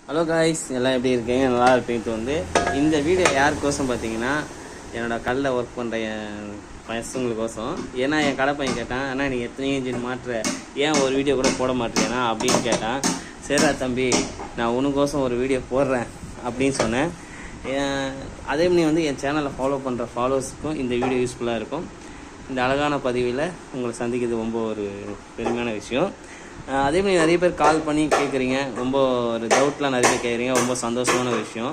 Hello guys, எல்லாம் எப்படி இருக்கீங்க? நல்லா இருப்பீங்க. இந்த வீடியோ யாருக்கோசம் பார்த்தீங்கன்னா, என்னோட கல்ல ஒர்க் பண்ணுற என் பசங்களுக்கோசம். ஏன்னா என் கடை பையன் கேட்டான், அண்ணா நீ எத்தனை இன்ஜின் மாட்டுற, ஏன் ஒரு வீடியோ கூட போட மாட்டேன்னா அப்படின்னு கேட்டான். சரிடா தம்பி, நான் உனக்கோசம் ஒரு வீடியோ போடுறேன் அப்படின்னு சொன்னேன். அதே மாதிரி என் சேனலை ஃபாலோ பண்ணுற ஃபாலோவர்ஸுக்கும் இந்த வீடியோ யூஸ்ஃபுல்லாக இருக்கும். இந்த அழகான பதிவில் உங்களை சந்திக்கிறது ரொம்ப ஒரு பெருமையான விஷயம். அதேமாதிரி நிறைய பேர் கால் பண்ணி கேட்குறீங்க, ரொம்ப ஒரு டவுட்லாம் நிறைய பேர் கேட்குறீங்க, ரொம்ப சந்தோஷமான விஷயம்.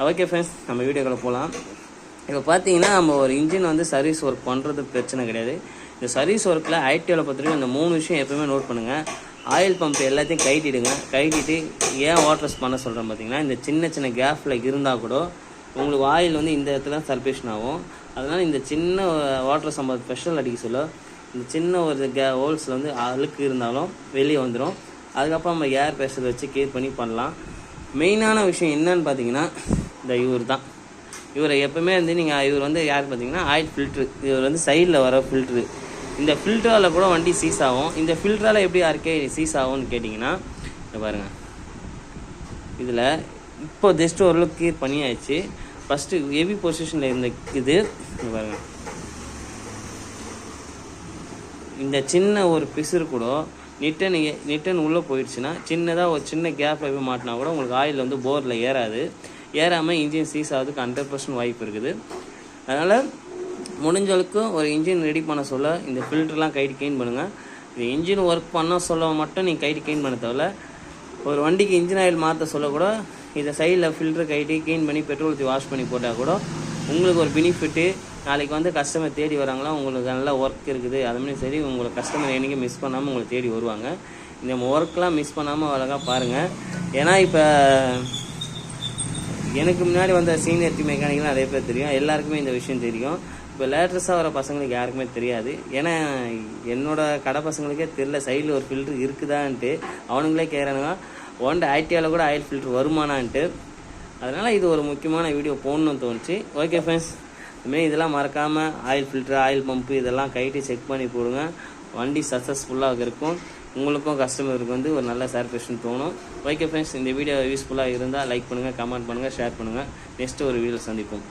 ஓகே ஃப்ரெண்ட்ஸ், நம்ம வீடியோக்குள்ளே போகலாம். இப்போ பார்த்தீங்கன்னா நம்ம ஒரு இன்ஜின் சர்வீஸ் ஒர்க் பண்ணுறது பிரச்சனை கிடையாது. இந்த சர்வீஸ் ஒர்க்கில் ஐடியில் பார்த்துட்டு இந்த 3 விஷயம் எப்போயுமே நோட் பண்ணுங்கள். ஆயில் பம்ப் எல்லாத்தையும் கழட்டிட்டு ஏன் வாட்டர்ஸ் பண்ண சொல்கிறேன் பார்த்தீங்கன்னா, இந்த சின்ன சின்ன கேப்பில் இருந்தால் கூட உங்களுக்கு ஆயில் இந்த இடத்துல சர்பேஷன் ஆகும். அதனால் இந்த சின்ன வாட்டர் சம்பவம் ஸ்பெஷல் அடிக்க சொல்ல இந்த சின்ன ஒரு ஹோல்ஸில் அழுக்கு இருந்தாலும் வெளியே வந்துடும். அதுக்கப்புறம் நம்ம ஏர் ப்ரெஷர் வச்சு கேர் பண்ணலாம். மெயினான விஷயம் என்னன்னு பார்த்தீங்கன்னா, இந்த இவரை எப்போவுமே நீங்கள் இவர் யார் பார்த்தீங்கன்னா ஆயில் ஃபில்ட்ரு. இவர் சைடில் வர ஃபில்ட்ரு. இந்த ஃபில்டரால் கூட வண்டி சீஸ் ஆகும். இந்த ஃபில்டரால் எப்படி யாருக்கே சீஸ் ஆகும்னு கேட்டிங்கன்னா, இதை பாருங்கள். இதில் இப்போ ஜஸ்ட் ஓரளவுக்கு கிளியர் பண்ணியாச்சு. ஃபஸ்ட்டு ஹெவி பொசிஷனில் இருந்த இது பாருங்கள். இந்த சின்ன ஒரு பிசுறு கூட நிட்டன் உள்ளே போயிடுச்சுன்னா, சின்னதாக ஒரு சின்ன கேப்பில் போய் மாட்டினா கூட உங்களுக்கு ஆயில் போரில் ஏறாமல் இன்ஜின் சீஸ் ஆகிறதுக்கு 100% வாய்ப்பு இருக்குது. அதனால் முடிஞ்சளவுக்கு ஒரு இன்ஜின் ரெடி பண்ண சொல்ல இந்த ஃபில்டர்லாம் கைட்டு க்ளீன் பண்ணுங்கள். இந்த இன்ஜின் ஒர்க் பண்ண சொல்ல மட்டும் நீங்கள் கைட்டு க்ளீன் பண்ண தேவையில்ல. ஒரு வண்டிக்கு இன்ஜின் ஆயில் மாற்ற சொல்ல கூட இதை சைடில் ஃபில்டர் கைட்டு க்ளீன் பண்ணி பெட்ரோல் ஊற்றி வாஷ் பண்ணி போட்டால் கூட உங்களுக்கு ஒரு பெனிஃபிட்டு. நாளைக்கு கஸ்டமர் தேடி வராங்களா, உங்களுக்கு நல்லா ஒர்க் இருக்குது, அதுமாதிரி சரி உங்களுக்கு கஸ்டமர் என்றைக்கும் மிஸ் பண்ணாமல் உங்களுக்கு தேடி வருவாங்க. இந்த ஒர்க்லாம் மிஸ் பண்ணாமல் அழகாக பாருங்கள். ஏன்னா இப்போ எனக்கு முன்னாடி வந்த சீனியர் மெக்கானிக்லாம் நிறைய பேர் தெரியும், எல்லாருக்குமே இந்த விஷயம் தெரியும். இப்போ லேட்டஸ்ட்டாக வர பசங்களுக்கு யாருக்குமே தெரியாது. ஏன்னா என்னோடய கடை பசங்களுக்கே தெரியல சைடில் ஒரு ஃபில்ட்ரு இருக்குதான்ட்டு. அவனுங்களே கேட்குறானுங்க, ஐடியாவில் கூட ஆயில் ஃபில்ட்ரு வருமானான்ட்டு. அதனால் இது ஒரு முக்கியமான வீடியோ போடணும்னு தோணுச்சு. ஓகே ஃப்ரெண்ட்ஸ், இதுமாரி இதெல்லாம் மறக்காமல் ஆயில் ஃபில்ட்ரு, ஆயில் பம்ப்பு இதெல்லாம் கைட்டு செக் பண்ணி போடுங்க. வண்டி சக்ஸஸ்ஃபுல்லாக இருக்கும். உங்களுக்கும் கஸ்டமருக்கு ஒரு நல்ல சாட்டிஸ்ஃபேக்ஷன் தோணும். ஓகே ஃப்ரெண்ட்ஸ், இந்த வீடியோ யூஸ்ஃபுல்லாக இருந்தால் லைக் பண்ணுங்கள், கமெண்ட் பண்ணுங்கள், ஷேர் பண்ணுங்கள். நெக்ஸ்ட்டு ஒரு வீடியோ சந்திப்போம்.